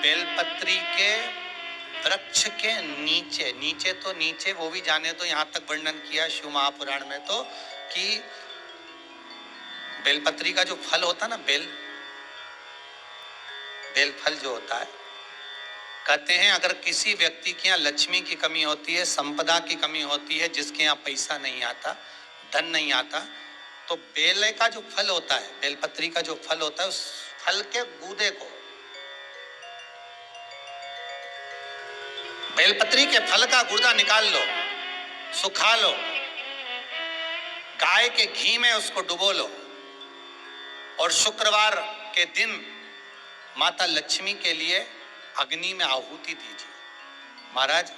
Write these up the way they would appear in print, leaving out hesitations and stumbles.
बेलपत्री के वृक्ष के नीचे, नीचे तो नीचे वो भी जाने तो यहां तक वर्णन किया शिव महापुराण में तो कि बेलपत्री का जो फल होता ना, बेल फल जो होता है, कहते हैं अगर किसी व्यक्ति के यहाँ लक्ष्मी की कमी होती है, संपदा की कमी होती है, जिसके यहाँ पैसा नहीं आता, धन नहीं आता, तो बेल का जो फल होता है, बेलपत्री का जो फल होता है, उस फल के गूदे को, बेलपत्री के फल का गुर्दा निकाल लो, सुखा लो, गाय के घी में उसको डुबो लो और शुक्रवार के दिन माता लक्ष्मी के लिए अग्नि में आहुति दीजिए। महाराज,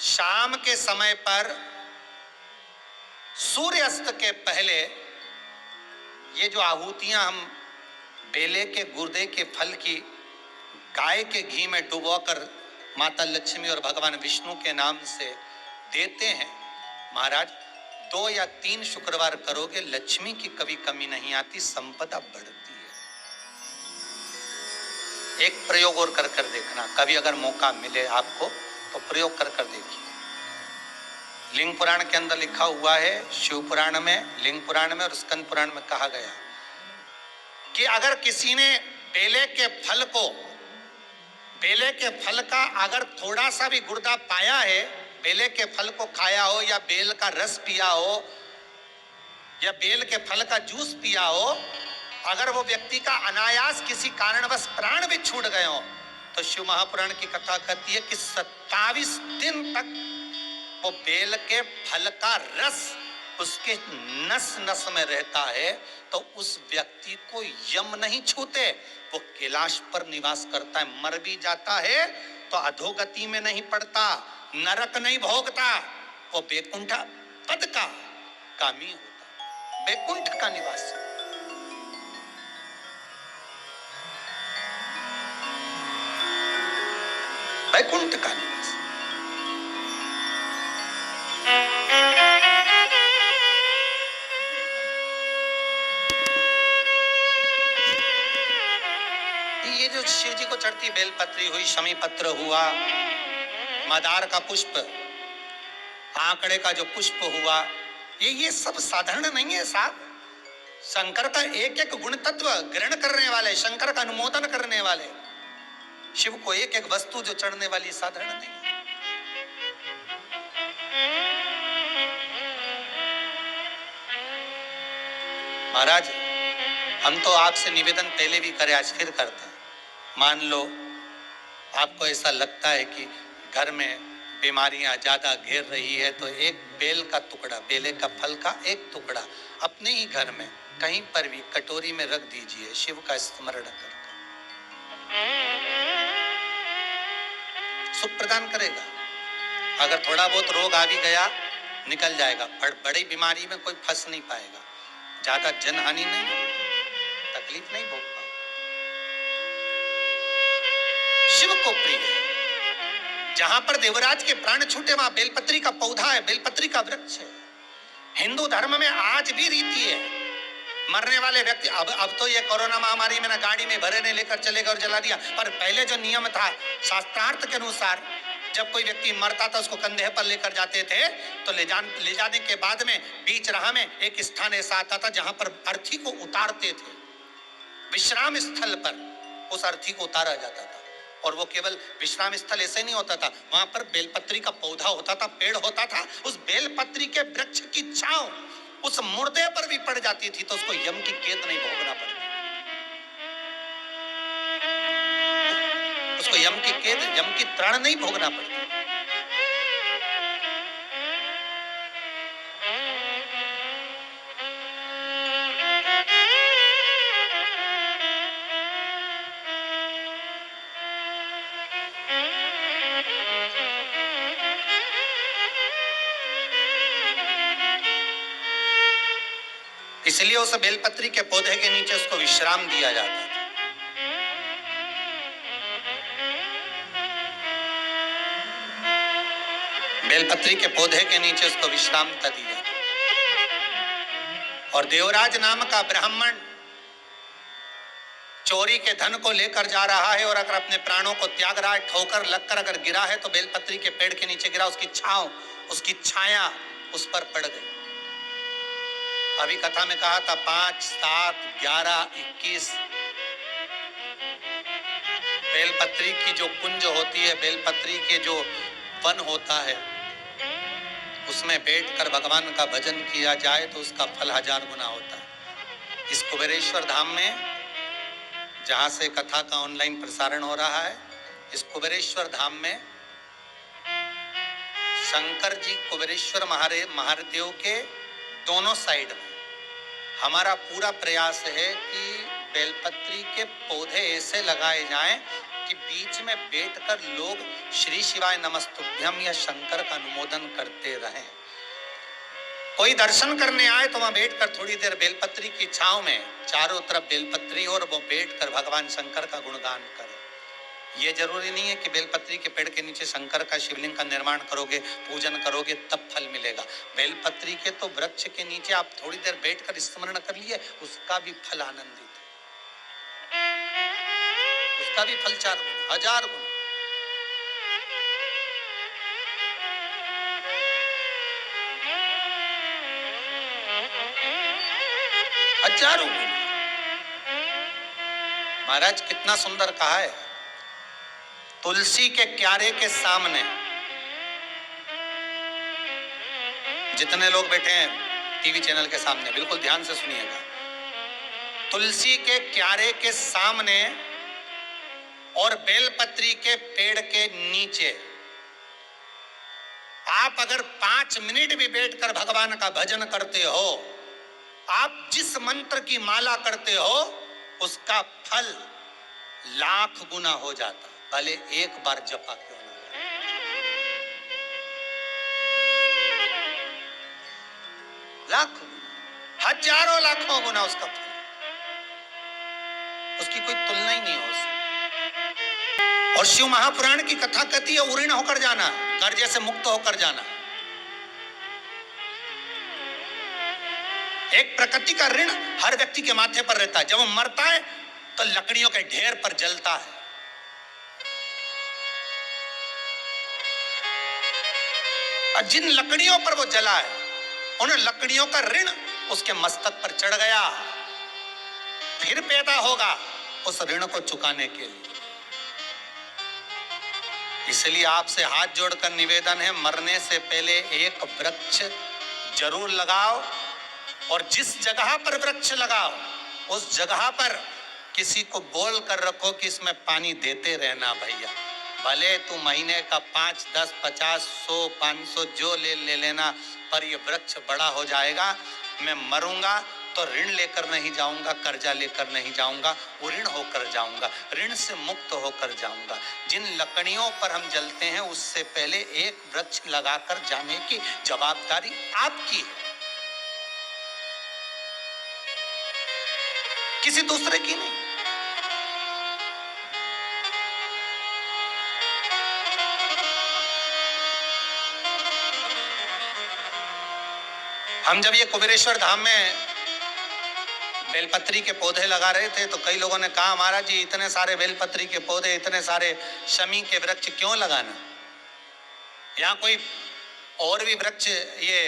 शाम के समय पर सूर्यास्त के पहले ये जो आहुतियां हम बेले के गुर्दे के फल की गाय के घी में डुबोकर माता लक्ष्मी और भगवान विष्णु के नाम से देते हैं, महाराज 2 या 3 शुक्रवार करोगे, लक्ष्मी की कभी कमी नहीं आती, संपदा बढ़ती है। एक प्रयोग और कर कर देखना, कभी अगर मौका मिले आपको तो प्रयोग कर कर देखिए। लिंग पुराण के अंदर लिखा हुआ है, शिव पुराण में, लिंग पुराण में और स्कंद पुराण में कहा गया कि अगर किसी ने बेले के फल का अगर थोड़ा सा भी गुर्दा पाया है, बेले के फल को खाया हो या बेल का रस पिया हो या बेल के फल का जूस पिया हो, अगर वो व्यक्ति का अनायास किसी कारणवश प्राण भी छूट गए हो, तो शिव महापुराण की कथा कहती है कि 27 दिन तक वो बेल के फल का रस उसके नस नस में रहता है, तो उस व्यक्ति को यम नहीं छूते, वो कैलाश पर निवास करता है। मर भी जाता है तो अधोगति में नहीं पड़ता, नरक नहीं भोगता, वो बैकुंठ पद का कामी होता, बैकुंठ का निवासी। बैकुंठ का निवासी। ये जो शिव जी को चढ़ती बेलपत्री हुई, शमी पत्र हुआ, मदार का पुष्प, आंकड़े का जो पुष्प हुआ, ये सब साधारण नहीं है साहब। शंकर का एक एक गुण तत्व ग्रहण करने वाले, शंकर का अनुमोदन करने वाले, शिव को एक एक वस्तु जो चढ़ने वाली साधारण नहीं है। महाराज, हम तो आपसे निवेदन पहले भी करे, आज फिर करते हैं। मान लो आपको ऐसा लगता है कि घर में बीमारियां ज्यादा घेर रही है, तो एक बेल का टुकड़ा, बेले का फल का एक टुकड़ा अपने ही घर में कहीं पर भी कटोरी में रख दीजिए, शिव का स्मरण करके सुख प्रदान करेगा। अगर थोड़ा बहुत रोग आ भी गया, निकल जाएगा, पर बड़ी बीमारी में कोई फंस नहीं पाएगा, ज्यादा जनहानि नहीं होगी, तकलीफ नहीं भोग पाएगा। शिव को प्रिय है। जहां पर देवराज के प्राण छूटे वहां बेलपत्री का पौधा है, बेलपत्री का वृक्ष है। हिंदू धर्म में आज भी रीति है, मरने वाले व्यक्ति, अब तो ये कोरोना महामारी में ना गाड़ी में भरे ने लेकर चले गए और जला दिया, पर पहले जो नियम था शास्त्रार्थ के अनुसार, जब कोई व्यक्ति मरता था उसको कंधे पर लेकर जाते थे, तो ले जाने के बाद में बीच राह में एक स्थान ऐसा आता था जहां पर अर्थी को उतारते थे, विश्राम स्थल पर उस अर्थी को उतारा जाता था। और वो केवल विश्राम स्थल ऐसे नहीं होता था, वहां पर बेलपत्री का पौधा होता था, पेड़ होता था, उस बेलपत्री के वृक्ष की छांव उस मुर्दे पर भी पड़ जाती थी, तो उसको यम की कैद नहीं भोगना पड़ती, उसको यम की कैद, यम की त्राण नहीं भोगना पड़ती। इसलिए उस बेलपत्री के पौधे के नीचे उसको विश्राम दिया जाता था। बेलपत्री के पौधे के नीचे उसको विश्रामता दी जाती। और देवराज नाम का ब्राह्मण चोरी के धन को लेकर जा रहा है और अगर अपने प्राणों को त्याग रहा है, ठोकर लगकर अगर गिरा है तो बेलपत्री के पेड़ के नीचे गिरा, उसकी छांव, उसकी छाया उस पर पड़ गई। अभी कथा में कहा था 5, 7, 11, 21 बेलपत्री की जो कुंज होती है, बेलपत्री के जो वन होता है, उसमें बैठकर भगवान का भजन किया जाए तो उसका फल 1000 गुना होता है। इस कुबेरेश्वर धाम में, जहां से कथा का ऑनलाइन प्रसारण हो रहा है, इस कुबेरेश्वर धाम में शंकर जी कुबेरेश्वर महादेव के दोनों साइड में हमारा पूरा प्रयास है कि बेलपत्री के पौधे ऐसे लगाए जाएं कि बीच में बैठकर लोग श्री शिवाय नमस्तुभ्यम या शंकर का अनुमोदन करते रहें। कोई दर्शन करने आए तो वहां बैठकर थोड़ी देर बेलपत्री की छांव में, चारों तरफ बेलपत्री और वो बैठकर भगवान शंकर का गुणगान करें। ये जरूरी नहीं है कि बेलपत्री के पेड़ के नीचे शंकर का शिवलिंग का निर्माण करोगे, पूजन करोगे तब फल मिलेगा। बेलपत्री के तो वृक्ष के नीचे आप थोड़ी देर बैठकर स्मरण कर लिए, उसका भी फल आनंदित है, उसका भी फल 4 गुना, 1000 गुना। हजारों गुना। महाराज कितना सुंदर कहा है, तुलसी के क्यारे के सामने, जितने लोग बैठे हैं टीवी चैनल के सामने बिल्कुल ध्यान से सुनिएगा, तुलसी के क्यारे के सामने और बेलपत्री के पेड़ के नीचे आप अगर 5 मिनट भी बैठकर भगवान का भजन करते हो, आप जिस मंत्र की माला करते हो उसका फल लाख गुना हो जाता, भले एक बार जपा क्यों ना। लाख गुना, हजारों लाखों गुना उसका फल, उसकी कोई तुलना ही नहीं हो सकती। और शिव महापुराण की कथा कहती है उऋण होकर जाना, कर्जे से मुक्त होकर जाना। एक प्रकृति का ऋण हर व्यक्ति के माथे पर रहता है। जब वो मरता है तो लकड़ियों के ढेर पर जलता है, और जिन लकड़ियों पर वो जला है उन लकड़ियों का ऋण उसके मस्तक पर चढ़ गया, फिर पैदा होगा उस ऋण को चुकाने के लिए। इसलिए आपसे हाथ जोड़कर निवेदन है, मरने से पहले एक वृक्ष जरूर लगाओ, और जिस जगह पर वृक्ष लगाओ उस जगह पर किसी को बोल कर रखो कि इसमें पानी देते रहना भैया। भले तू महीने का 5, 10, 50, 100, 500 जो ले लेना, पर ये वृक्ष बड़ा हो जाएगा। मैं मरूंगा तो ऋण लेकर नहीं जाऊंगा, कर्जा लेकर नहीं जाऊंगा, ऋण होकर जाऊंगा, ऋण से मुक्त होकर जाऊंगा। जिन लकड़ियों पर हम जलते हैं उससे पहले एक वृक्ष लगाकर जाने की जवाबदारी आपकी है, किसी दूसरे की नहीं। हम जब ये कुबेरेश्वर धाम में बेलपत्री के पौधे लगा रहे थे तो कई लोगों ने कहा महाराज जी इतने सारे बेलपत्री के पौधे, इतने सारे शमी के वृक्ष क्यों लगाना, यहाँ कोई और भी वृक्ष, ये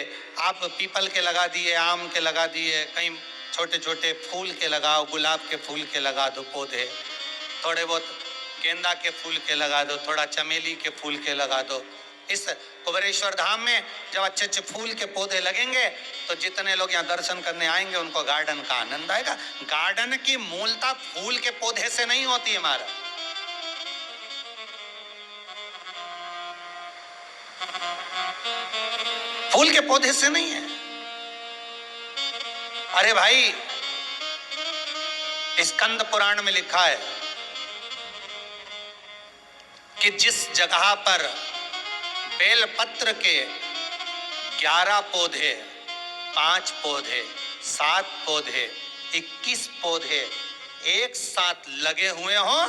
आप पीपल के लगा दिए, आम के लगा दिए, कहीं छोटे छोटे फूल के लगाओ, गुलाब के फूल के लगा दो पौधे, थोड़े बहुत गेंदा के फूल के लगा दो, थोड़ा चमेली के फूल के लगा दो। इस कुबेरेश्वर धाम में जब अच्छे अच्छे फूल के पौधे लगेंगे तो जितने लोग यहाँ दर्शन करने आएंगे उनको गार्डन का आनंद आएगा। गार्डन की मूलता फूल के पौधे से नहीं होती है महाराज, फूल के पौधे से नहीं है। अरे भाई, स्कंद पुराण में लिखा है कि जिस जगह पर बेलपत्र के 11 पौधे, 5 पौधे, 7 पौधे, 21 पौधे एक साथ लगे हुए हों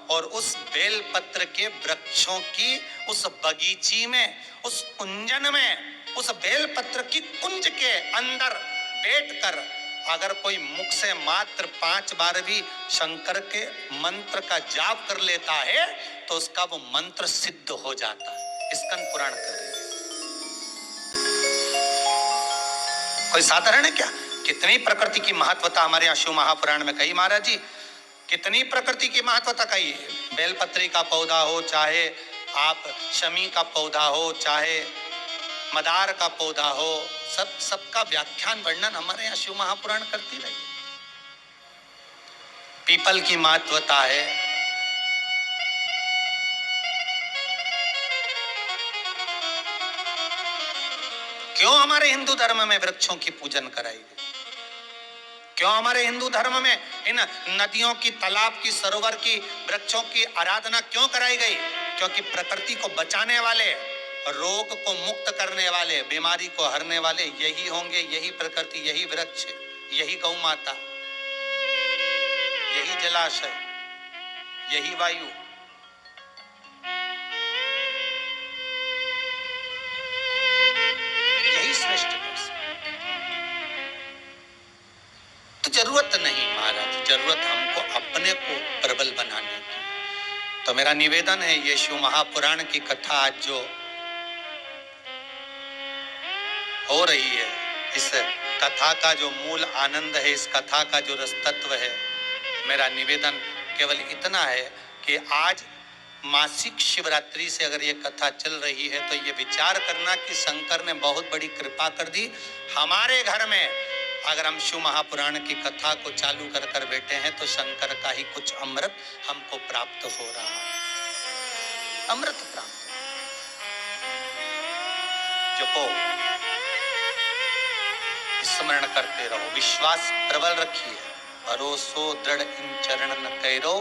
और उस बेलपत्र के वृक्षों की उस बगीची में, उस कुंजन में, उस बेलपत्र की कुंज के अंदर बैठकर अगर कोई मुख से मात्र 5 बार भी शंकर के मंत्र का जाप कर लेता है तो उसका वो मंत्र सिद्ध हो जाता है। स्कंद पुराण कर रहे हैं। कोई साधारण है क्या? कितनी प्रकृति की महत्वता हमारे यहाँ शिव महापुराण में कही महाराज जी, कितनी प्रकृति की महत्वता कही है। बेलपत्री का पौधा हो, चाहे आप शमी का पौधा हो, चाहे मदार का पौधा हो, सबका व्याख्यान वर्णन हमारे यहाँ शिव महापुराण करती रही। पीपल की महत्वता है, क्यों हमारे हिंदू धर्म में वृक्षों की पूजन कराई गई? क्यों हमारे हिंदू धर्म में इन नदियों की, तालाब की, सरोवर की, वृक्षों की आराधना क्यों कराई गई? क्योंकि प्रकृति को बचाने वाले, रोग को मुक्त करने वाले, बीमारी को हरने वाले यही होंगे, यही प्रकृति, यही वृक्ष, यही गौ माता, यही जलाशय, यही वायु। यही सृष्टि कर सकते। तो जरूरत नहीं महाराज, जरूरत हमको अपने को प्रबल बनाने की। तो मेरा निवेदन है, ये शिव महापुराण की कथा आज जो हो रही है, इस कथा का जो मूल आनंद है, इस कथा का जो रस तत्व है, मेरा निवेदन केवल इतना है कि आज मासिक शिवरात्रि से अगर ये कथा चल रही है तो ये विचार करना कि शंकर ने बहुत बड़ी कृपा कर दी। हमारे घर में अगर हम शिव महापुराण की कथा को चालू कर कर बैठे हैं तो शंकर का ही कुछ अमृत हमको प्राप्त हो रहा है। अमृत प्राप्त जपो, स्मरण करते रहो, विश्वास प्रबल रखिए, भरोसो दृढ़ इन चरणन कैरो,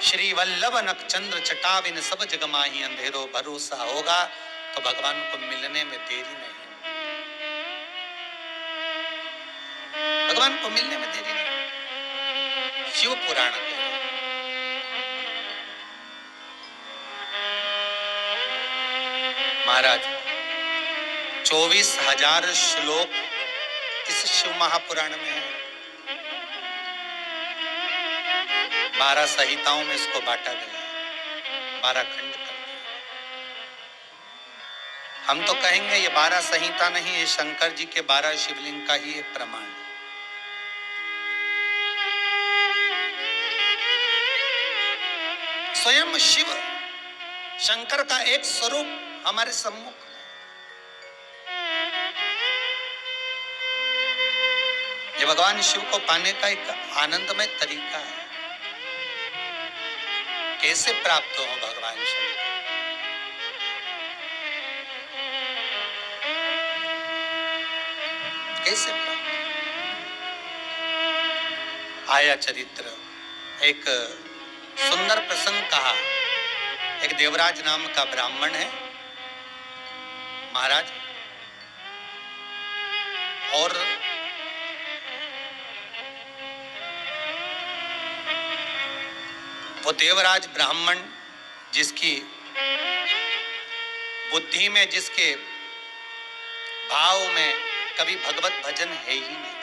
श्री वल्लभ नखचंद्र चटाविन सब जग माही अंधेरो। भरोसा होगा तो भगवान को मिलने में देरी नहीं, भगवान को मिलने में देरी नहीं। शिव पुराण महाराज 24,000 श्लोक इस शिव महापुराण में है। 12 संहिताओं में इसको बांटा गया है, 12 खंड कर दिया। हम तो कहेंगे ये 12 संहिता नहीं, ये शंकर जी के 12 शिवलिंग का ही एक प्रमाण है। स्वयं शिव शंकर का एक स्वरूप हमारे सम्मुख, ये भगवान शिव को पाने का एक आनंदमय तरीका है। कैसे प्राप्त हो भगवान शंकर? कैसे प्राप्त? आया चरित्र, एक सुंदर प्रसंग कहा। एक देवराज नाम का ब्राह्मण है महाराज, और वो देवराज ब्राह्मण जिसकी बुद्धि में, जिसके भाव में कभी भगवत भजन है ही नहीं।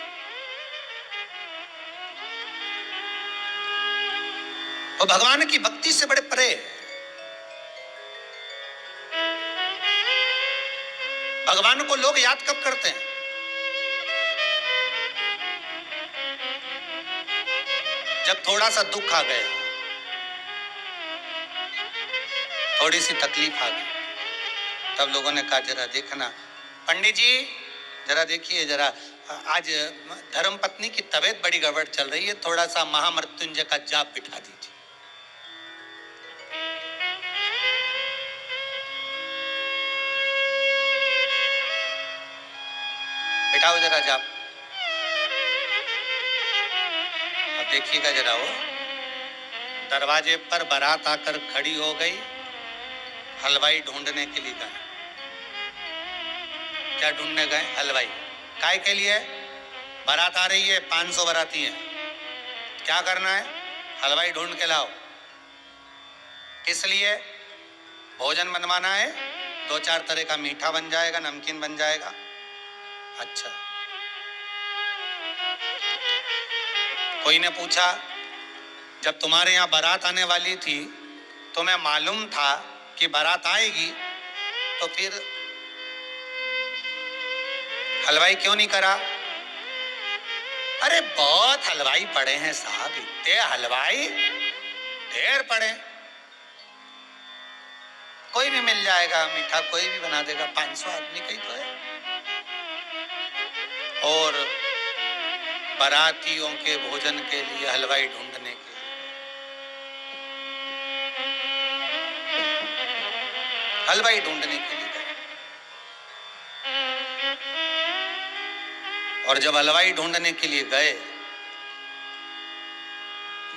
वो भगवान की भक्ति से बड़े परे। भगवान को लोग याद कब करते हैं? जब थोड़ा सा दुख आ गया, थोड़ी सी तकलीफ आ गई, तब लोगों ने कहा जरा देखना पंडित जी, जरा देखिए, जरा आज धर्म पत्नी की तबीयत बड़ी गड़बड़ चल रही है, थोड़ा सा महामृत्युंजय का जाप बिठा दीजिए। बिठाओ जरा जाप। अब देखिएगा जरा, वो दरवाजे पर बारात आकर खड़ी हो गई। हलवाई ढूंढने के लिए गए। क्या ढूंढने गए? हलवाई। काय के लिए? बारात आ रही है, 500 बाराती हैं, क्या करना है? हलवाई ढूंढ के लाओ। किस लिए? भोजन बनवाना है, 2-4 तरह का मीठा बन जाएगा, नमकीन बन जाएगा। अच्छा, कोई ने पूछा, जब तुम्हारे यहाँ बारात आने वाली थी तुम्हें मालूम था कि बारात आएगी, तो फिर हलवाई क्यों नहीं करा? अरे बहुत हलवाई पड़े हैं साहब, इतने हलवाई ढेर पड़े, कोई भी मिल जाएगा, मीठा कोई भी बना देगा, 500 आदमी का ही तो है। और बारातियों के भोजन के लिए हलवाई ढूंढने के लिए हलवाई ढूंढने के लिए गए। और जब हलवाई ढूंढने के लिए गए,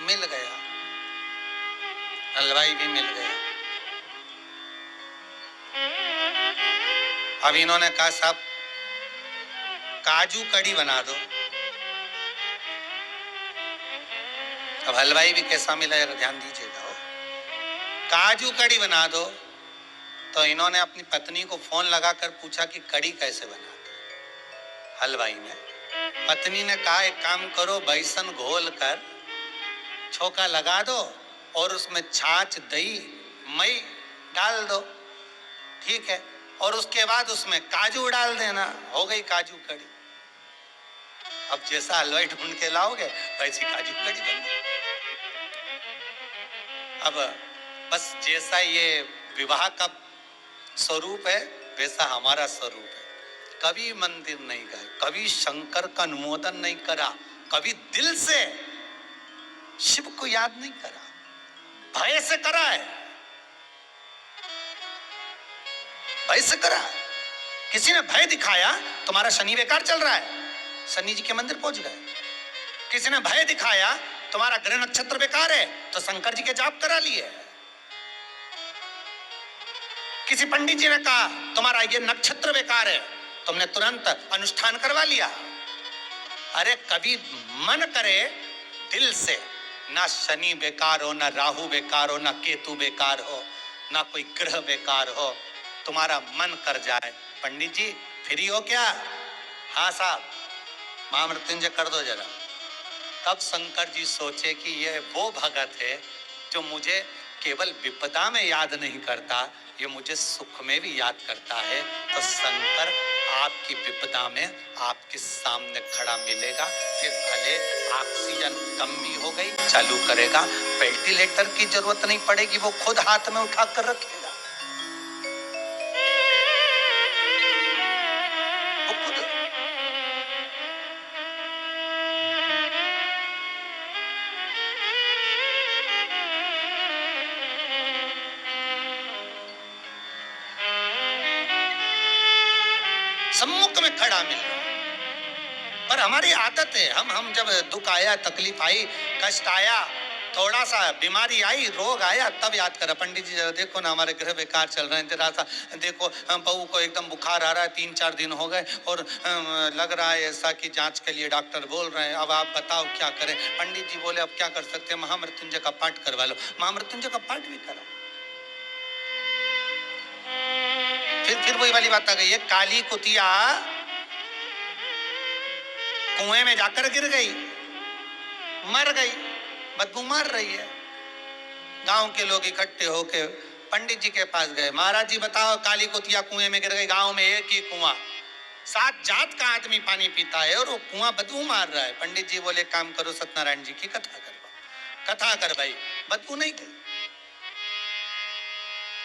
मिल गया, हलवाई भी मिल गया। अब इन्होंने कहा, साहब काजू कड़ी बना दो। अब हलवाई भी कैसा मिला है ध्यान दीजिएगा, काजू कड़ी बना दो। तो इन्होंने अपनी पत्नी को फोन लगाकर पूछा कि कड़ी कैसे बनाते? हलवाई ने, पत्नी ने कहा, एक काम करो, बेसन घोल कर छोका लगा दो और उसमें छाछ, दही, मई डाल दो, ठीक है, और उसके बाद उसमें काजू डाल देना, हो गई काजू कड़ी। अब जैसा हलवाई ढूंढ के लाओगे वैसी काजू कड़ी बन गई। अब बस जैसा ये विवाह का स्वरूप है वैसा हमारा स्वरूप है। कभी मंदिर नहीं गए, कभी शंकर का अनुमोदन नहीं करा, कभी दिल से शिव को याद नहीं करा, भय से करा है, भय से करा। किसी ने भय दिखाया, तुम्हारा शनि बेकार चल रहा है, शनि जी के मंदिर पहुंच गए। किसी ने भय दिखाया, तुम्हारा ग्रह नक्षत्र बेकार है, तो शंकर जी के जाप करा लिए। किसी पंडित जी ने कहा तुम्हारा ये नक्षत्र बेकार है, तुमने तुरंत अनुष्ठान करवा लिया। अरे कभी मन करे दिल से, ना शनि बेकार हो, ना राहु बेकार हो, ना केतु बेकार हो, ना कोई ग्रह बेकार हो, तुम्हारा मन कर जाए, पंडित जी फ्री हो क्या? हाँ साहब, महामृत्युंजय कर दो जरा। तब शंकर जी सोचे कि यह वो भगत है जो मुझे केवल विपदा में याद नहीं करता, ये मुझे सुख में भी याद करता है। तो शंकर आपकी विपदा में आपके सामने खड़ा मिलेगा, फिर भले ऑक्सीजन कम भी हो गई चालू करेगा, वेंटिलेटर की जरूरत नहीं पड़ेगी, वो खुद हाथ में उठा कर रखेगा, वो खुद। सम्मुख में खड़ा मिल रहा। पर हमारी आदत है, हम जब दुख आया, तकलीफ आई, कष्ट आया, थोड़ा सा बीमारी आई, रोग आया, तब याद करा, पंडित जी जरा देखो ना हमारे ग्रह बेकार चल रहे हैं, जरा सा देखो, बहू को एकदम बुखार आ रहा है, 3-4 दिन हो गए और लग रहा है ऐसा कि जांच के लिए डॉक्टर बोल रहे हैं, अब आप बताओ क्या करें? पंडित जी बोले अब क्या कर सकते हैं, महामृत्युंजय का पाठ करवा लो। महामृत्युंजय का पाठ भी करा। फिर वही वाली बात आ गई है, काली कुतिया कुएं में जाकर गिर गई, मर गई, बदबू मार रही है। गांव के लोग इकट्ठे होके पंडित जी के पास गए, महाराज जी बताओ, काली कुतिया कुएं में गिर गई, गांव में एक ही कुआं, 7 जात का आदमी पानी पीता है और वो कुआं बदबू मार रहा है। पंडित जी बोले काम करो, सत्यनारायण जी की कथा करवाओ। कथा करवाई, बदबू नहीं गई।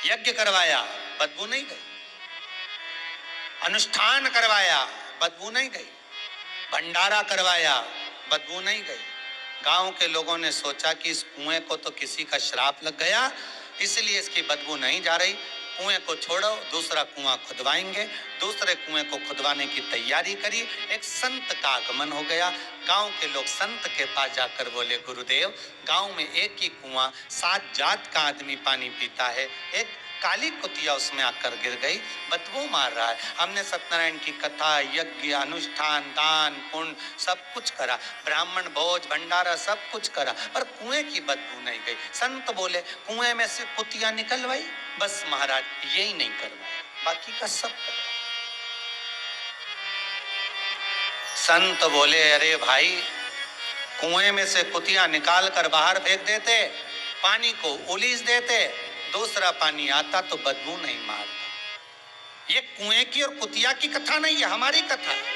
यज्ञ करवाया, बदबू नहीं गई। अनुष्ठान करवाया, बदबू नहीं गई। भंडारा करवाया, बदबू नहीं गई। गांव के लोगों ने सोचा कि इस कुएं को तो किसी का श्राप लग गया, इसलिए इसकी बदबू नहीं जा रही, कुएं को छोड़ो, दूसरा कुआं खुदवाएंगे। दूसरे कुएं को खुदवाने की तैयारी करी। एक संत का आगमन हो गया। गांव के लोग संत के पास जाकर बोले, गुरुदेव गांव में एक ही कुआं, 7 जात का आदमी पानी पीता है, एक काली कुतिया उसमें आकर गिर गई, बदबू मार रहा है। हमने सत्यनारायण की कथा, यज्ञ, अनुष्ठान, दान, पुण्य सब कुछ करा, ब्राह्मण भोज भंडारा सब कुछ करा, पर कुएं की बदबू नहीं गई। संत बोले कुएं में से कुतिया निकलवाई, बस महाराज यही नहीं करवाया, बाकी का सब करवाया। संत बोले अरे भाई कुएं में से कुतिया निकाल कर बाहर फेंक देते, पानी को उलीस देते, दूसरा पानी आता तो बदबू नहीं मारता। ये कुएं की और कुतिया की कथा नहीं है, हमारी कथा है।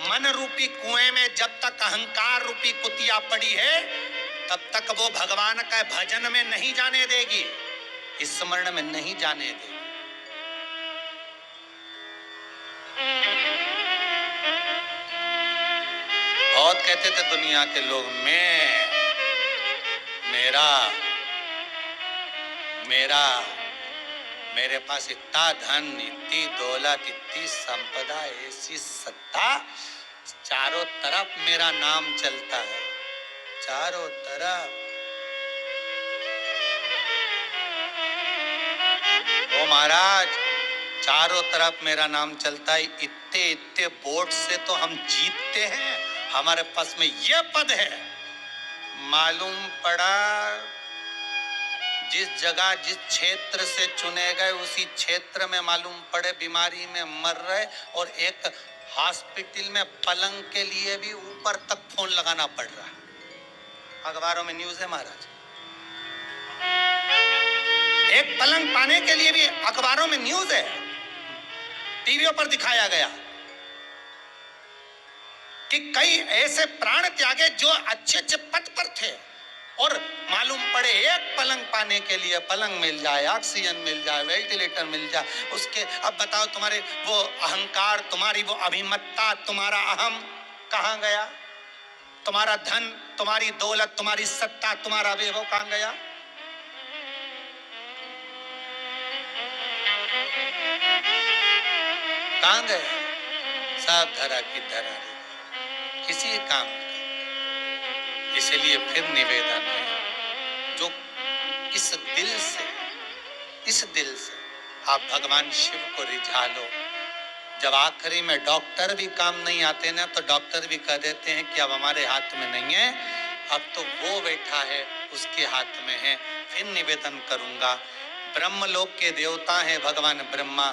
मन रूपी कुएं में जब तक अहंकार रूपी कुतिया पड़ी है, तब तक वो भगवान का भजन में नहीं जाने देगी, स्मरण में नहीं जाने देगी। बहुत कहते थे दुनिया के लोग, मेरे पास इतना धन, इतनी दौलत, इतनी संपदा, ऐसी सत्ता, चारों तरफ मेरा नाम चलता है, चारों तरफ। ओ महाराज, चारों तरफ मेरा नाम चलता है, इतने इतने वोट से तो हम जीतते हैं, हमारे पास में ये पद है। मालूम पड़ा जिस जगह जिस क्षेत्र से चुने गए, उसी क्षेत्र में मालूम पड़े बीमारी में मर रहे, और एक हॉस्पिटल में पलंग के लिए भी ऊपर तक फोन लगाना पड़ रहा है। अखबारों में न्यूज है महाराज, एक पलंग पाने के लिए भी अखबारों में न्यूज है, टीवियों पर दिखाया गया कि कई ऐसे प्राण त्यागे जो अच्छे अच्छे पद पर थे, और मालूम पड़े एक पलंग पाने के लिए, पलंग मिल जाए, ऑक्सीजन मिल जाए, वेंटिलेटर मिल जाए, उसके अब बताओ तुम्हारे वो अहंकार, तुम्हारी वो अभिमत्ता, तुम्हारा अहम कहां गया? तुम्हारा धन, तुम्हारी दौलत, तुम्हारी सत्ता, तुम्हारा वैभव कहां गया? कहां गए? सब धरा की धरा, किसी काम का। इसलिए फिर निवेदन है, जो इस दिल से आप भगवान शिव को रिझा लो। जब आखिरी में डॉक्टर भी काम नहीं आते ना, तो डॉक्टर भी कह देते हैं कि अब हमारे हाथ में नहीं है, अब तो वो बैठा है उसके हाथ में है। फिर निवेदन करूंगा, ब्रह्मलोक के देवता हैं भगवान ब्रह्मा,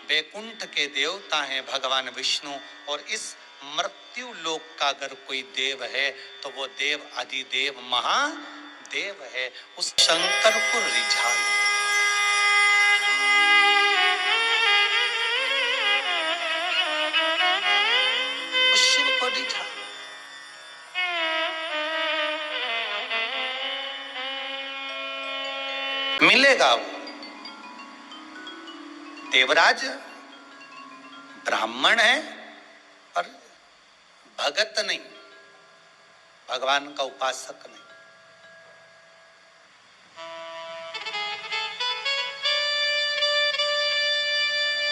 वैकुंठ के देवता हैं भगवान विष्णु, और इस मृत्यु लोक का अगर कोई देव है तो वो देव अधिदेव महादेव है। उस शंकर को रिझा लो। उस शिव को रिझा लो। मिलेगा वो। देवराज ब्राह्मण है और भगत नहीं, भगवान का उपासक नहीं।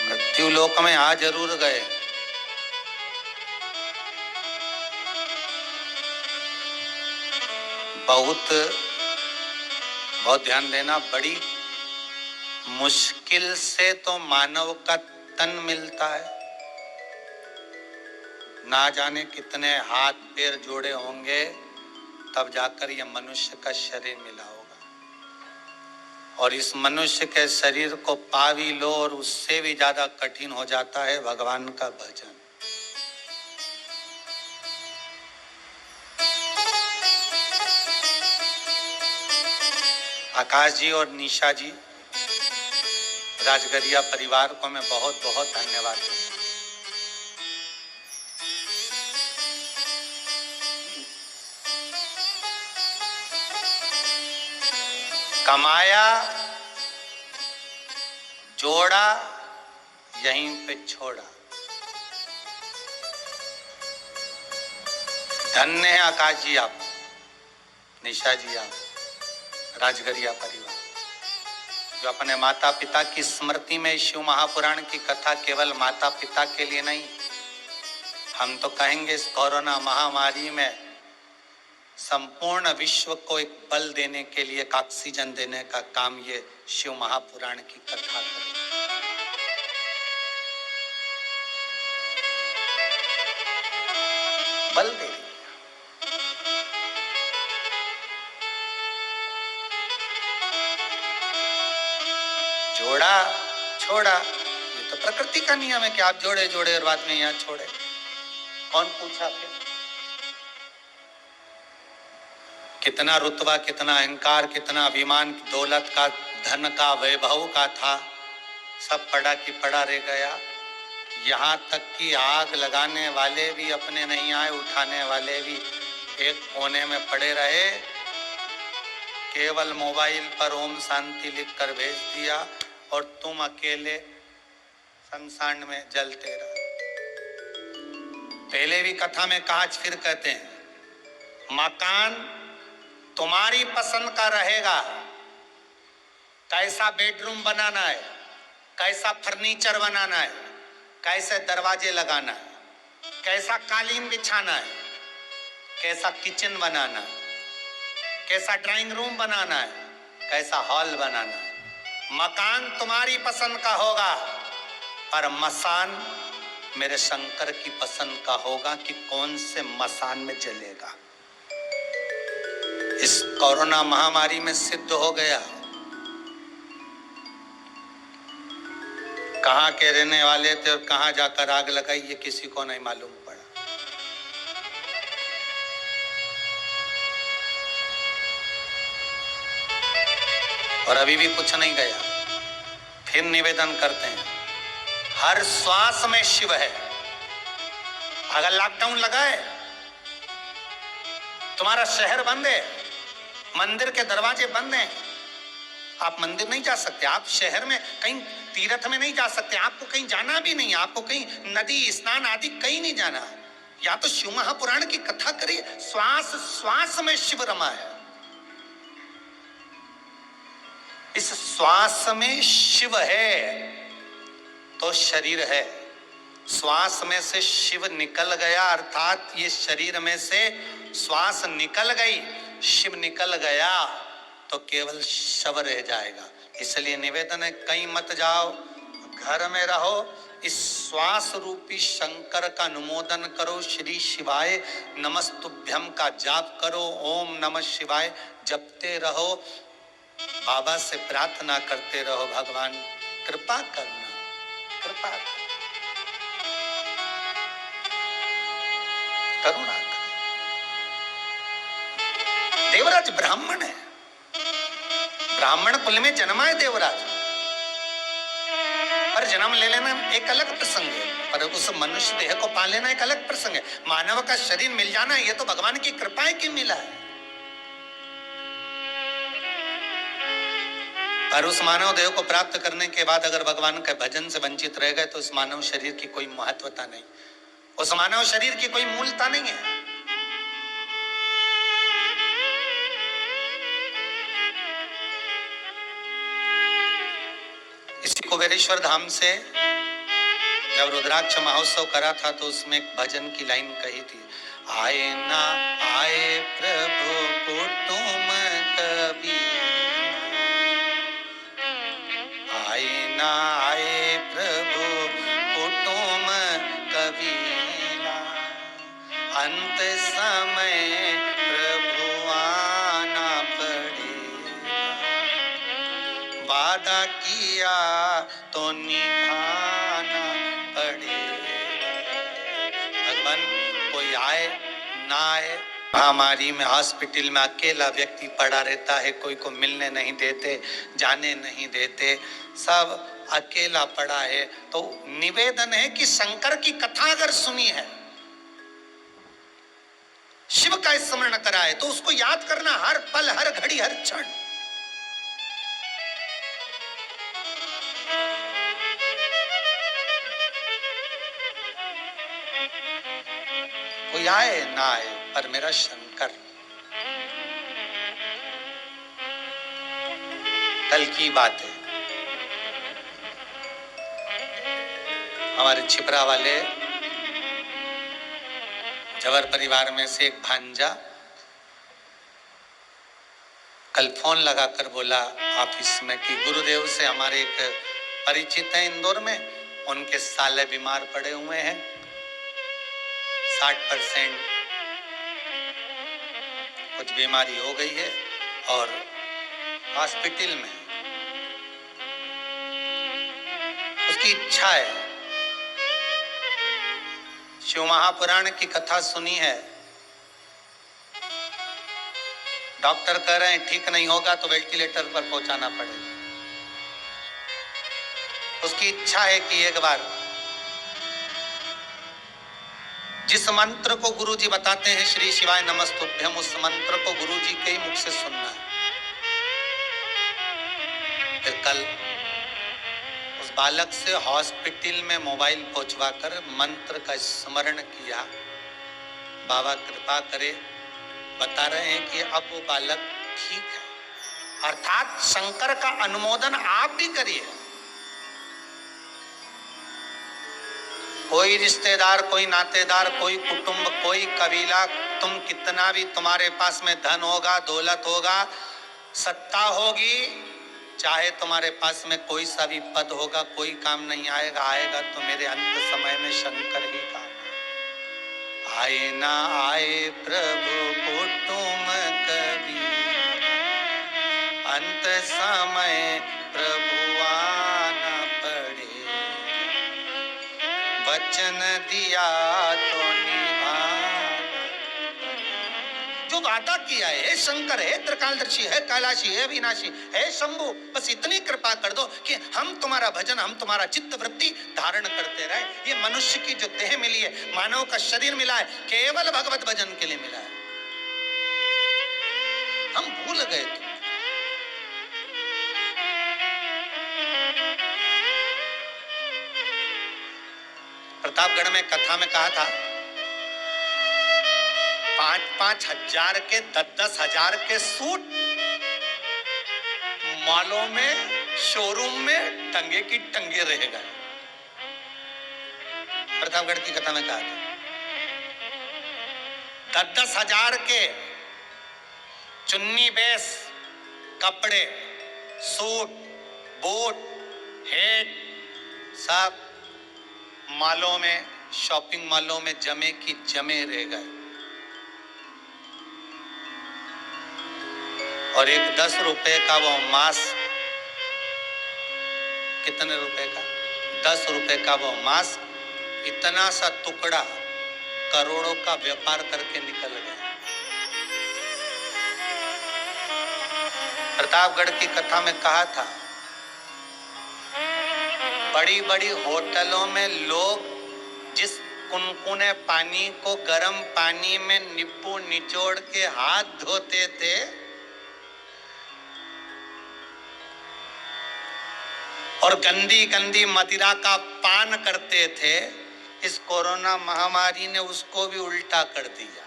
मृत्यु लोक में आ जरूर गए, बहुत ध्यान देना, बड़ी मुश्किल से तो मानव का तन मिलता है। ना जाने कितने हाथ पैर जोड़े होंगे, तब जाकर यह मनुष्य का शरीर मिला होगा। और इस मनुष्य के शरीर को पा भी लो, और उससे भी ज्यादा कठिन हो जाता है भगवान का भजन। आकाश जी और निशा जी, राजगरिया परिवार को मैं बहुत बहुत धन्यवाद देता हूं। कमाया, जोड़ा, यहीं पे छोड़ा। धन्य है आकाश जी आप, निशा जी आप, राजगरिया परिवार, जो अपने माता पिता की स्मृति में शिव महापुराण की कथा केवल माता पिता के लिए नहीं, हम तो कहेंगे इस कोरोना महामारी में संपूर्ण विश्व को एक बल देने के लिए, एक ऑक्सीजन देने का काम ये शिव महापुराण की कथा करे। बल दे रही है। जोड़ा, छोड़ा, ये तो प्रकृति का नियम है कि आप जोड़े जोड़े और बाद में यहाँ छोड़े। कौन पूछा फिर? कितना रुतबा, कितना अहंकार, कितना अभिमान, दौलत का, धन का, वैभव का था, सब पड़ा की पड़ा रह गया। यहाँ तक कि आग लगाने वाले भी अपने नहीं आए, उठाने वाले भी एक कोने में पड़े रहे। केवल मोबाइल पर ओम शांति लिखकर भेज दिया और तुम अकेले शमशान में जलते रहे। पहले भी कथा में कहा, आज फिर कहते हैं, मकान तुम्हारी पसंद का रहेगा। कैसा बेडरूम बनाना है, कैसा फर्नीचर बनाना है, कैसे दरवाजे लगाना है, कैसा कालीन बिछाना है, कैसा किचन बनाना है, कैसा ड्राइंग रूम बनाना है, कैसा हॉल बनाना है, मकान तुम्हारी पसंद का होगा, पर मसान मेरे शंकर की पसंद का होगा कि कौन से मसान में जलेगा। इस कोरोना महामारी में सिद्ध हो गया। कहां के रहने वाले थे और कहां जाकर आग लगाई, ये किसी को नहीं मालूम पड़ा। और अभी भी कुछ नहीं गया। फिर निवेदन करते हैं, हर श्वास में शिव है। अगर लॉकडाउन लगा है, तुम्हारा शहर बंद है, मंदिर के दरवाजे बंद हैं, आप मंदिर नहीं जा सकते, आप शहर में कहीं तीर्थ में नहीं जा सकते, आपको कहीं जाना भी नहीं, आपको कहीं नदी स्नान आदि कहीं नहीं जाना। या तो शिव महापुराण की कथा करिए, श्वास श्वास में शिव रमा है। इस श्वास में शिव है तो शरीर है। श्वास में से शिव निकल गया, अर्थात ये शरीर में से श्वास निकल गई, शिव निकल गया तो केवल शव रह जाएगा। इसलिए निवेदन है, कहीं मत जाओ, घर में रहो, इस श्वास रूपी शंकर का अनुमोदन करो, श्री शिवाय नमस्तुभ्यम का जाप करो, ओम नमः शिवाय जपते रहो, बाबा से प्रार्थना करते रहो, भगवान कृपा करना, कृपा करुणा कर। देवराज ब्राह्मण है, ब्राह्मण कुल में जन्मा है देवराज, पर जन्म ले लेना एक अलग प्रसंग है, पर उस मनुष्य देह को पा लेना एक अलग प्रसंग है। मानव का शरीर मिल जाना ये तो भगवान की कृपा है कि मिला है। और उस मानव देह को प्राप्त करने के बाद अगर भगवान के भजन से वंचित रह गए तो उस मानव शरीर की कोई महत्वता नहीं, उस मानव शरीर की कोई मूलता नहीं है। इसी कुबेरेश्वर धाम से जब रुद्राक्ष महोत्सव करा था तो उसमें एक भजन की लाइन कही थी, आए ना आए प्रभु कुटुम कभी, आए ना आए प्रभु कुटुम कभी, अंत समय प्रभु आना पड़ेगा, वादा किया तो निभाना पड़ेगा। भगवान कोई आए ना आए, महामारी में हॉस्पिटल में अकेला व्यक्ति पड़ा रहता है, कोई को मिलने नहीं देते, जाने नहीं देते, सब अकेला पड़ा है। तो निवेदन है कि शंकर की कथा अगर सुनी है, शिव का स्मरण करा है, तो उसको याद करना हर पल, हर घड़ी, हर क्षण। कोई आए ना आए, पर मेरा शंकर। कल की बात है, हमारे छिपरा वाले जवर परिवार में से एक भांजा कल फोन लगाकर बोला ऑफिस में कि गुरुदेव से हमारे एक परिचित है इंदौर में, उनके साले बीमार पड़े हुए हैं, 60% कुछ बीमारी हो गई है और हॉस्पिटल में, उसकी इच्छा है। शिव महापुराण की कथा सुनी है, डॉक्टर कह रहे हैं ठीक नहीं होगा तो वेंटिलेटर पर पहुंचाना पड़ेगा। उसकी इच्छा है कि एक बार जिस मंत्र को गुरुजी बताते हैं श्री शिवाय नमस्तुभ्यम, उस मंत्र को गुरुजी के ही मुख से सुनना है। फिर कल उस बालक से हॉस्पिटल में मोबाइल पहुंचवाकर मंत्र का स्मरण किया। बाबा कृपा करे, बता रहे हैं कि अब वो बालक ठीक है। अर्थात शंकर का अनुमोदन आप भी करिए। कोई रिश्तेदार, कोई नातेदार, कोई कुटुंब, कोई कबीला, तुम कितना भी तुम्हारे पास में धन होगा, दौलत होगा, सत्ता होगी, चाहे तुम्हारे पास में कोई सा भी पद होगा, कोई काम नहीं आएगा। आएगा तो मेरे अंत समय में शंकर ही काम। आए ना आए प्रभु कुटुंब कभी, अंत समय प्रभु आना पड़े। वचन दिया तो निभाना। जो वादा किया है शंकर है, त्रिकालदर्शी है, कैलाशी है, विनाशी है, शंभु, बस इतनी कृपा कर दो कि हम तुम्हारा भजन, हम तुम्हारा चित्त वृत्ति धारण करते रहे। ये मनुष्य की जो देह मिली है, मानव का शरीर मिला है, केवल भगवत भजन के लिए मिला है। हम भूल गए थे। प्रतापगढ़ में कथा में कहा था 5-5 हजार के 10-10 हजार के सूट मॉलों में, शोरूम में टंगे की टंगे रह गए। प्रतापगढ़ की कथा में कहा था 10-10 हजार के चुन्नी बेस कपड़े, सूट, बूट, हेट सब मॉलों में, शॉपिंग मॉलों में जमे की जमे रह गए। और एक 10 रुपए का वो मास्क, कितने रुपए का? 10 रुपए का वो मास्क, इतना सा टुकड़ा करोड़ों का व्यापार करके निकल गया। प्रतापगढ़ की कथा में कहा था बड़ी बड़ी होटलों में लोग जिस कुनकुने पानी को गर्म पानी में नींबू निचोड़ के हाथ धोते थे, और गंदी गंदी मदिरा का पान करते थे, इस कोरोना महामारी ने उसको भी उल्टा कर दिया।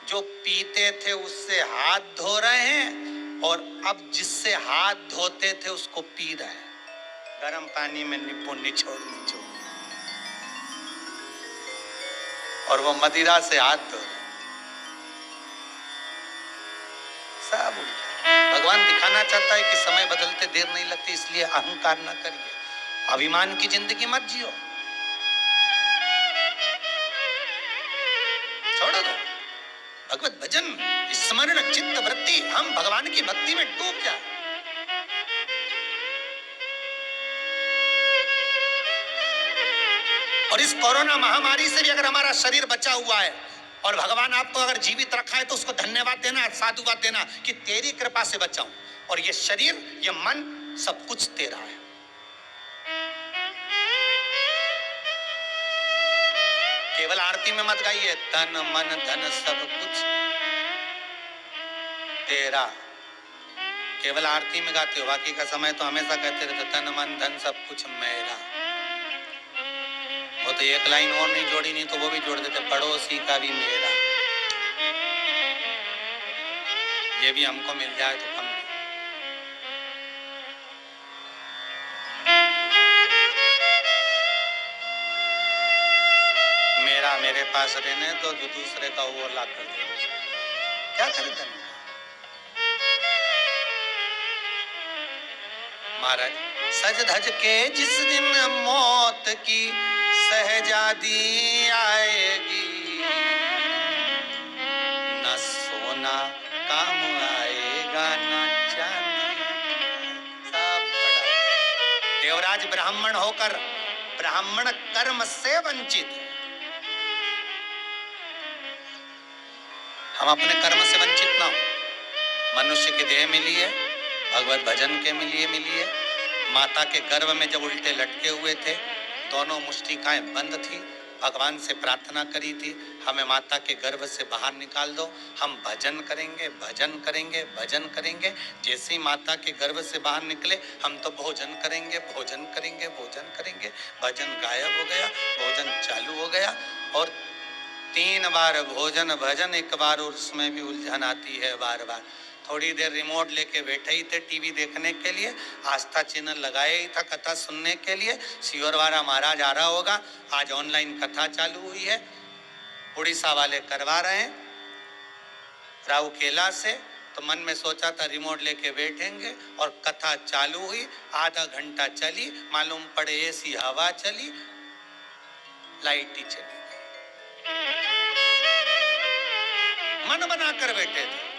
जो पीते थे उससे हाथ धो रहे हैं, और अब जिससे हाथ धोते थे उसको पी रहे हैं, गर्म पानी में नींबू निचोड़ निचोड़, और वो मदिरा से हाथ धो रहे। सब उल्टा। भगवान दिखाना चाहता है कि समय बदलते देर नहीं लगती, इसलिए अहंकार न करिए, अभिमान की जिंदगी मत जियो, छोड़ दो। भगवत भजन, स्मरण, चित्त वृत्ति, हम भगवान की भक्ति में डूब जाए। और इस कोरोना महामारी से भी अगर हमारा शरीर बचा हुआ है और भगवान आपको अगर जीवित रखा है तो उसको धन्यवाद देना, साधुवाद देना कि तेरी कृपा से बचाऊं। और ये शरीर, ये मन, सब कुछ तेरा है। केवल आरती में मत गाइए तन मन धन सब कुछ तेरा, केवल आरती में गाते हो, बाकी का समय तो हमेशा कहते रहते तन मन धन सब कुछ मेरा। वो तो एक लाइन और नहीं जोड़ी, नहीं तो वो भी जोड़ देते पड़ोसी का भी मेरा। ये भी हमको मिल जाए तो कम नहीं। मेरा मेरे पास रहने तो जो दूसरे का वो ला कर दे, क्या करे धन। महाराज सज धज के जिस दिन मौत की सहजादी आएगी, न सोना काम आएगा न चांदी। सब पड़ा। देवराज ब्राह्मण होकर ब्राह्मण कर्म से वंचित है। हम अपने कर्म से वंचित ना हो। मनुष्य की देह मिली है, भगवत भजन के लिए मिली है। माता के गर्भ में जब उल्टे लटके हुए थे, दोनों मुष्टिकाएं बंद थी, भगवान से प्रार्थना करी थी, हमें माता के गर्भ से बाहर निकाल दो, हम भजन करेंगे, भजन करेंगे, भजन करेंगे। जैसे ही माता के गर्भ से बाहर निकले, हम तो भोजन करेंगे, भोजन करेंगे, भोजन करेंगे। भजन गायब हो गया, भोजन चालू हो गया, और 3 बार भोजन भजन, एक बार उसमें भी उलझन आती है बार बार। थोड़ी देर रिमोट लेके बैठे ही थे टीवी देखने के लिए, आस्था चैनल लगाया ही था कथा सुनने के लिए। सियोरवाड़ा महाराज आ रहा होगा, आज ऑनलाइन कथा चालू हुई है, उड़ीसा वाले करवा रहे हैं राउकेला से। तो मन में सोचा था रिमोट लेके बैठेंगे, और कथा चालू हुई, आधा घंटा चली, मालूम पड़े ऐसी हवा चली, लाइट ही चली गई। मन बनाकर बैठे थे,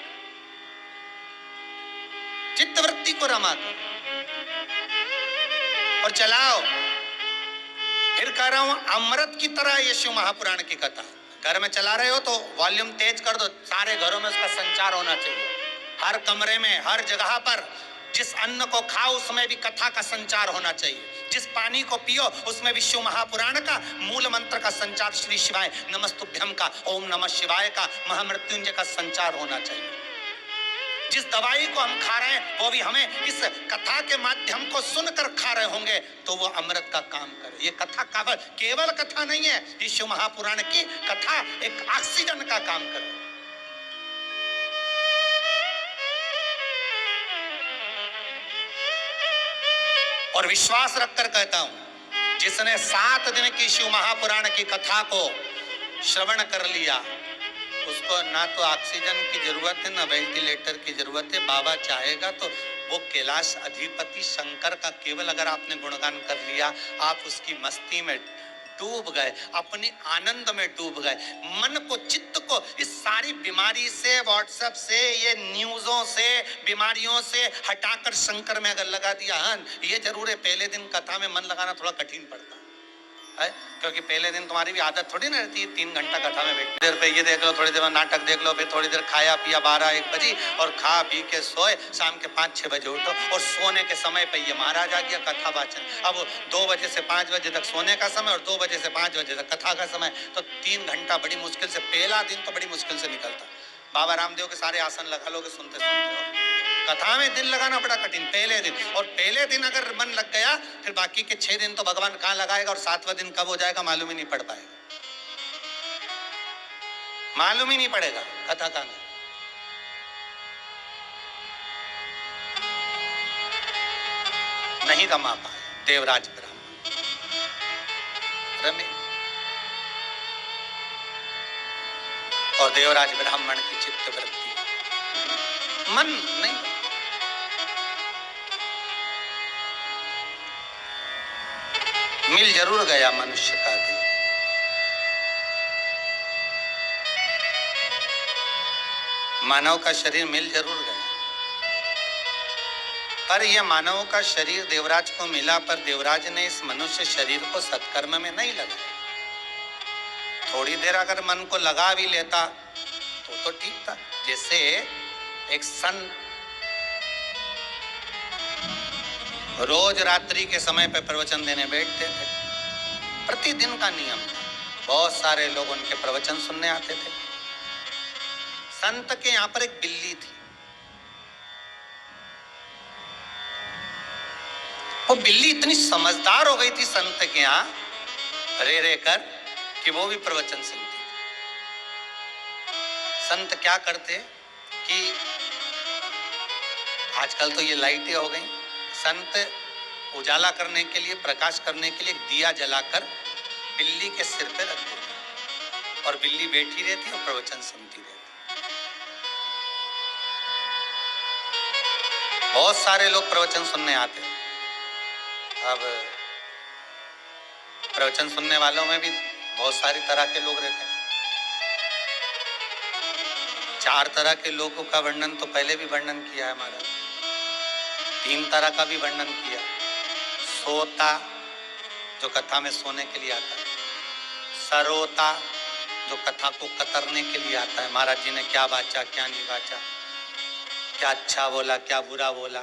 चित्तवृत्ति को रमा कर, और चलाओ। फिर कह रहा हूं, अमृत की तरह ये शिव महापुराण की कथा। घर में चला रहे हो तो वॉल्यूम तेज कर दो, सारे घरों में उसका संचार होना चाहिए। हर कमरे में, हर जगह पर, जिस अन्न को खाओ उसमें भी कथा का संचार होना चाहिए। जिस पानी को पियो उसमें भी शिव महापुराण का मूल मंत्र का संचार, श्री शिवाय नमस्तुभ्यम का, ओम नमः शिवाय का, महामृत्युंजय का संचार होना चाहिए। जिस दवाई को हम खा रहे हैं वो भी हमें इस कथा के माध्यम को सुनकर खा रहे होंगे तो वो अमृत का काम करे। ये कथा केवल कथा नहीं है, ये शिव महापुराण की कथा एक ऑक्सीजन का काम करे। और विश्वास रखकर कहता हूं, जिसने 7 दिन की शिव महापुराण की कथा को श्रवण कर लिया, उसको ना तो ऑक्सीजन की जरूरत है, ना वेंटिलेटर की जरूरत है। बाबा चाहेगा तो वो कैलाश अधिपति शंकर का केवल अगर आपने गुणगान कर लिया, आप उसकी मस्ती में डूब गए, अपने आनंद में डूब गए। मन को, चित्त को इस सारी बीमारी से, व्हाट्सएप से, ये न्यूज़ों से, बीमारियों से हटाकर शंकर में अगर लगा दिया। हाँ, ये जरूर है, पहले दिन कथा में मन लगाना थोड़ा कठिन पड़ता है, क्योंकि पहले दिन तुम्हारी भी आदत थोड़ी ना रहती है 3 घंटा कथा में बैठने। देर पे ये देख लो, थोड़ी देर में नाटक देख लो, फिर थोड़ी देर खाया पिया 12-1 बजे, और खा पी के सोए, शाम के 5-6 बजे उठो, और सोने के समय पे ये महाराज आ गया कथा वाचन। अब 2 बजे से 5 बजे तक सोने का समय, और 2 बजे से 5 बजे तक कथा का समय, तो 3 घंटा बड़ी मुश्किल से, पहला दिन तो बड़ी मुश्किल से निकलता। बाबा रामदेव के सारे आसन लगा लोगे सुनते सुनते हो। कथा में दिल लगाना बड़ा कठिन पहले दिन, और पहले दिन अगर मन लग गया, फिर बाकी के 6 दिन तो भगवान कहां लगाएगा, और 7वां दिन कब हो जाएगा मालूम ही नहीं पड़ पाएगा, मालूम ही नहीं पड़ेगा कथा का। नहीं रमा पाए देवराज ब्राह्मण रमे, और देवराज ब्राह्मण की चित्तवृत्ति, मन नहीं। मिल जरूर गया मनुष्य का दिल, मानव का शरीर मिल जरूर गया, पर यह मानव का शरीर देवराज को मिला, पर देवराज ने इस मनुष्य शरीर को सत्कर्म में नहीं लगाया। थोड़ी देर अगर मन को लगा भी लेता तो ठीक था। जैसे एक संत रोज रात्रि के समय पर प्रवचन देने बैठते थे, प्रतिदिन का नियम था, बहुत सारे लोग उनके प्रवचन सुनने आते थे। संत के यहाँ पर एक बिल्ली थी, वो बिल्ली इतनी समझदार हो गई थी संत के यहाँ रह रहकर कि वो भी प्रवचन सुनती। संत क्या करते कि आजकल तो ये लाइटें हो गई, संत उजाला करने के लिए, प्रकाश करने के लिए दिया जलाकर बिल्ली के सिर पे रख देते, और बिल्ली बैठी रहती और प्रवचन सुनती रहती। बहुत सारे लोग प्रवचन सुनने आते। अब प्रवचन सुनने वालों में भी बहुत सारी तरह के लोग रहते हैं। 4 तरह के लोगों का वर्णन तो पहले भी वर्णन किया है हमारा, 3 तरह का भी वर्णन किया। सोता, जो कथा में सोने के लिए आता है। सरोता, जो कथा को कतरने के लिए आता है, महाराज जी ने क्या बाचा क्या नहीं बाचा, क्या अच्छा बोला क्या बुरा बोला।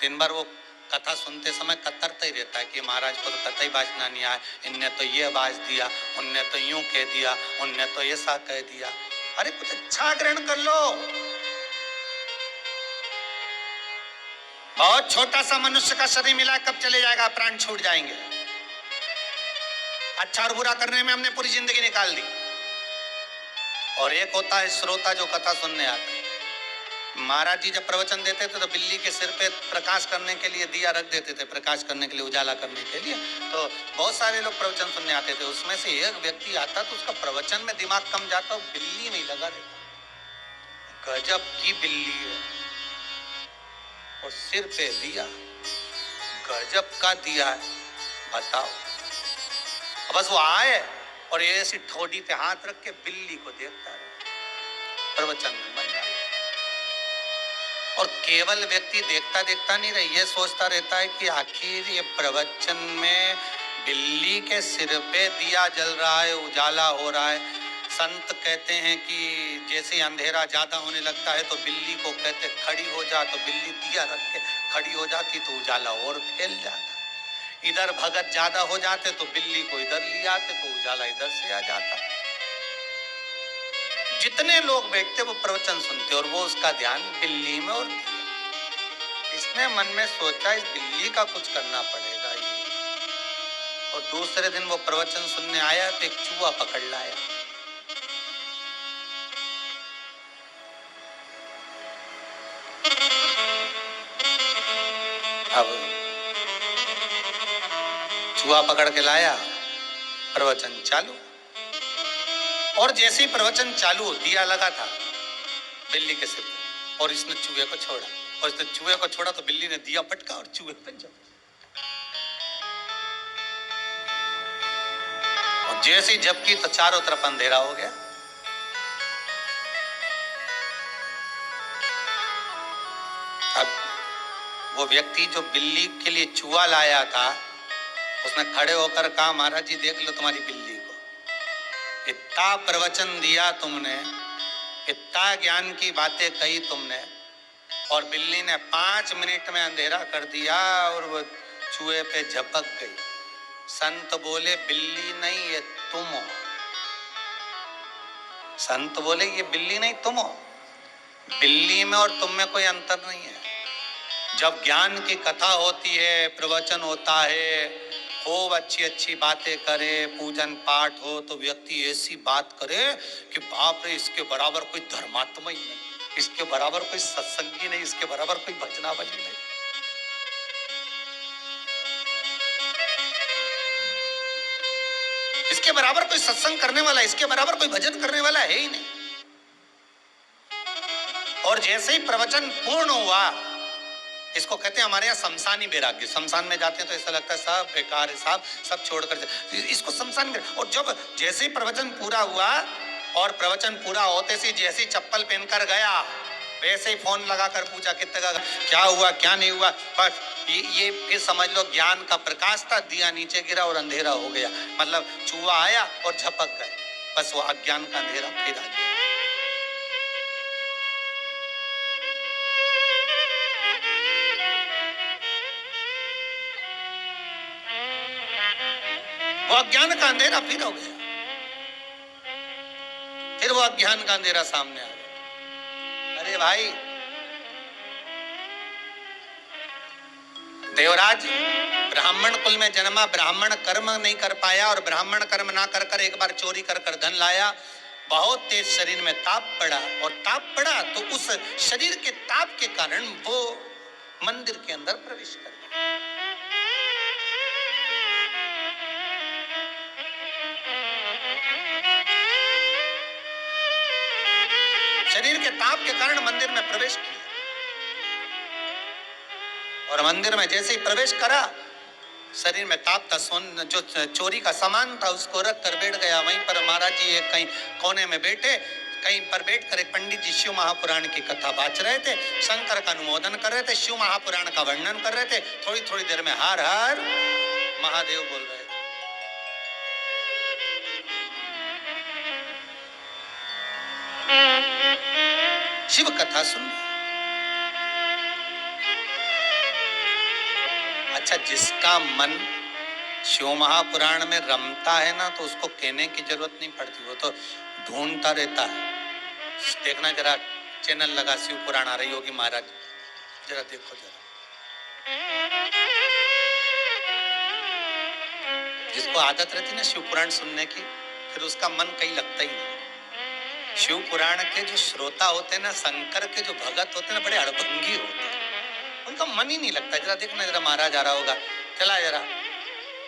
दिन भर वो कथा सुनते समय कतरता ही रहता है कि महाराज को तो कथा ही बाजना नहीं आया, इनने तो ये बाज दिया, उनने तो यूं कह दिया, उनने तो ऐसा कह दिया। अरे कुछ अच्छा ग्रहण कर लो। बहुत छोटा सा मनुष्य का शरीर मिला, कब चले जाएगा, प्राण छूट जाएंगे। अच्छा और बुरा करने में हमने पूरी जिंदगी निकाल दी। और एक होता है श्रोता जो कथा सुनने आता है। महाराज जी जब प्रवचन देते थे तो बिल्ली के सिर पे प्रकाश करने के लिए दिया रख देते थे, प्रकाश करने के लिए, उजाला करने के लिए। तो बहुत सारे लोग प्रवचन सुनने आते थे, उसमें से एक व्यक्ति आता तो उसका प्रवचन में दिमाग कम जाता, बिल्ली में ही लगा रहता। गजब की बिल्ली है, और सिर पे दिया, गजब का दिया है, बताओ। बस वो आए और ऐसी ठोडी पे हाथ रख के बिल्ली को देखता है, प्रवचन में बन जाए। और केवल व्यक्ति देखता देखता नहीं रहे, ये सोचता रहता है कि आखिर ये प्रवचन में बिल्ली के सिर पे दिया जल रहा है, उजाला हो रहा है। संत कहते हैं कि जैसे अंधेरा ज्यादा होने लगता है तो बिल्ली को कहते खड़ी हो जा, तो बिल्ली दिया रख के खड़ी हो जाती तो उजाला और फैल जाता। इधर भगत ज्यादा हो जाते तो बिल्ली को इधर ले आते तो उजाला इधर से आ जाता। जितने लोग बैठते वो प्रवचन सुनते और वो उसका ध्यान बिल्ली में, और इसने मन में सोचा इस बिल्ली का कुछ करना पड़ेगा ये। और दूसरे दिन वो प्रवचन सुनने आया तो एक चूहा पकड़ लाया। अब चूहा पकड़ के लाया, प्रवचन चालू, और जैसे ही प्रवचन चालू दिया लगा था बिल्ली के सिर पे, और इसने चूहे को छोड़ा, और इसने चूहे को छोड़ा तो बिल्ली ने दिया पटका और चूहे पे जम। और जैसे ही झपकी तो चारों तरफ अंधेरा हो गया। अब वो व्यक्ति जो बिल्ली के लिए चूहा लाया था, उसने खड़े होकर कहा, महाराज जी देख लो तुम्हारी बिल्ली को, इतना प्रवचन दिया तुमने, इतना ज्ञान की बातें कही तुमने, और बिल्ली ने 5 मिनट में अंधेरा कर दिया और वो चूहे पे झपक गई। संत बोले बिल्ली नहीं ये तुम हो। संत बोले ये बिल्ली नहीं तुम हो। बिल्ली में और तुम में कोई अंतर नहीं है। जब ज्ञान की कथा होती है, प्रवचन होता है, खूब अच्छी अच्छी बातें करे, पूजन पाठ हो, तो व्यक्ति ऐसी बात करे कि बाप रे इसके बराबर कोई धर्मात्मा ही नहीं, इसके बराबर कोई सत्संगी नहीं, इसके बराबर कोई भजनावली नहीं। इसके बराबर कोई सत्संग करने वाला, इसके बराबर कोई भजन करने वाला है ही नहीं। और जैसे ही प्रवचन पूर्ण हुआ, इसको कहते हैं हमारे यहाँ शमशानी वैराग्य। शमशान में जाते हैं तो ऐसा लगता है सब बेकार है, साहब सब छोड़कर, इसको शमशान में। और जब जैसे ही प्रवचन पूरा हुआ, और प्रवचन पूरा होते से जैसे ही चप्पल पहनकर गया, वैसे ही फोन लगाकर पूछा कितने का, क्या हुआ क्या नहीं हुआ। बस ये फिर समझ लो ज्ञान का प्रकाश था, दिया नीचे गिरा और अंधेरा हो गया। मतलब चूहा आया और झपक गए, बस वो अज्ञान का अंधेरा फिर आ गया। वो अज्ञान का अंधेरा फिर हो गया, फिर वो अज्ञान का अंधेरा सामने आ गया। अरे भाई, देवराज ब्राह्मण कुल में जन्मा, ब्राह्मण कर्म नहीं कर पाया, और ब्राह्मण कर्म ना कर कर एक बार चोरी कर कर धन लाया। बहुत तेज शरीर में ताप पड़ा, और ताप पड़ा तो उस शरीर के ताप के कारण वो मंदिर के अंदर प्रवेश कर गया। शरीर के ताप के कारण मंदिर में प्रवेश किया, और मंदिर में जैसे ही प्रवेश करा, शरीर में ताप था, जो चोरी का सामान था उसको रख कर बैठ गया। वहीं पर महाराज जी एक कहीं कोने में बैठे, कहीं पर बैठकर एक पंडित जी शिव महापुराण की कथा बाच रहे थे, शंकर का अनुमोदन कर रहे थे, शिव महापुराण का वर्णन कर रहे थे। थोड़ी थोड़ी देर में हर हर महादेव बोल रहे थे। शिव कथा सुन, अच्छा, जिसका मन शिव महापुराण में रमता है ना, तो उसको कहने की जरूरत नहीं पड़ती, वो तो ढूंढता रहता है। देखना जरा, चैनल लगा शिव पुराण आ रही होगी महाराज, जरा देखो जरा। जिसको आदत रहती ना शिव पुराण सुनने की, फिर उसका मन कहीं लगता ही नहीं। शिव पुराण के जो श्रोता होते हैं ना, शंकर के जो भगत होते हैं ना, बड़े अड़भंगी होते हैं, उनका मन ही नहीं लगता। जरा देखना, जरा महाराज आ रहा होगा, चला जरा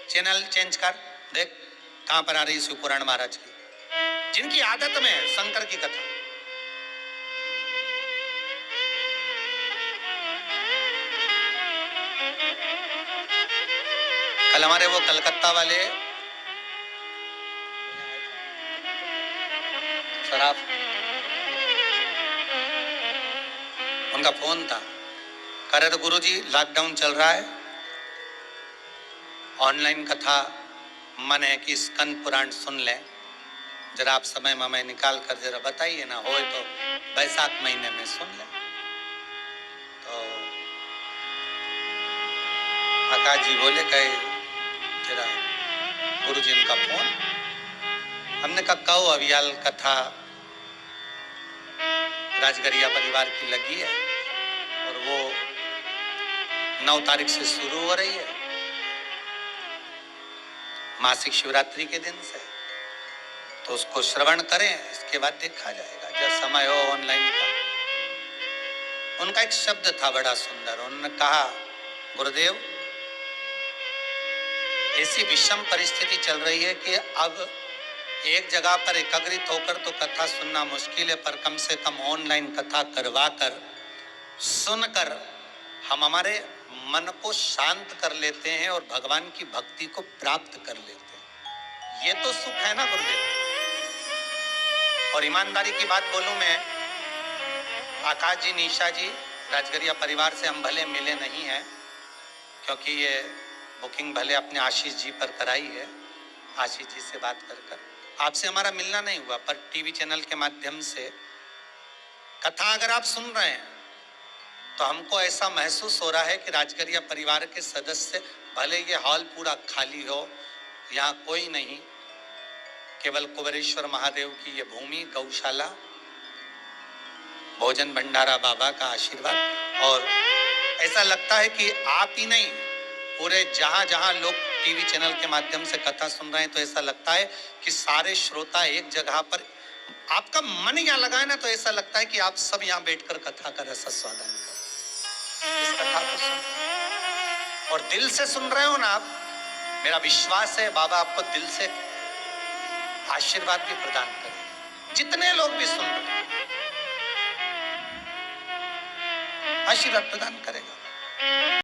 चैनल चेंज कर, देख कहां पर आ रही शिव पुराण महाराज की, जिनकी आदत में शंकर की कथा। कल हमारे वो कलकत्ता वाले शराफ, उनका फोन था, कह रहे थे गुरुजी लॉकडाउन चल रहा है, ऑनलाइन कथा मन है कि स्कंद पुराण सुन लें, जरा आप समय में निकाल कर जरा बताइए ना, हो तो बैसाख महीने में सुन लें। तो आकाश जी बोले, कहे जरा गुरुजी उनका फोन। हमने कहा कहो अवियाल कथा राजगरिया परिवार की लगी है और वो 9 तारीख से शुरू हो रही है, मासिक शिवरात्रि के दिन से, तो उसको श्रवण करें, इसके बाद देखा जाएगा जब समय हो ऑनलाइन का। उनका एक शब्द था बड़ा सुंदर, उन्होंने कहा गुरुदेव ऐसी विषम परिस्थिति चल रही है कि अब एक जगह पर एकत्रित होकर तो कथा सुनना मुश्किल है, पर कम से कम ऑनलाइन कथा करवा कर सुनकर हम हमारे मन को शांत कर लेते हैं और भगवान की भक्ति को प्राप्त कर लेते हैं। ये तो सुख है ना गुरुदेव। और ईमानदारी की बात बोलूं मैं, आकाश जी, निशा जी, राजगरिया परिवार से हम भले मिले नहीं हैं, क्योंकि ये बुकिंग भले अपने आशीष जी पर कराई है, आशीष जी से बात कर आपसे हमारा मिलना नहीं हुआ, पर टीवी चैनल के माध्यम से कथा अगर आप सुन रहे हैं तो हमको ऐसा महसूस हो रहा है कि राजगरिया परिवार के सदस्य, भले ये हॉल पूरा खाली हो, यहाँ कोई नहीं, केवल कुबेरेश्वर महादेव की ये भूमि, गौशाला, भोजन भंडारा, बाबा का आशीर्वाद, और ऐसा लगता है कि आप ही नहीं, पूरे जहां जहां लोग टीवी चैनल के माध्यम से कथा सुन रहे हैं, तो ऐसा लगता है कि सारे श्रोता एक जगह पर, आपका मन यहाँ लगा है ना, तो ऐसा लगता है कि आप सब यहाँ बैठकर कथा का रसास्वादन करें, इस कथा को सुन और दिल से सुन रहे हो ना आप। मेरा विश्वास है बाबा आपको दिल से आशीर्वाद भी प्रदान करें, जितने लोग भी सुन रहे हैं आशीर्वाद प्रदान करेगा।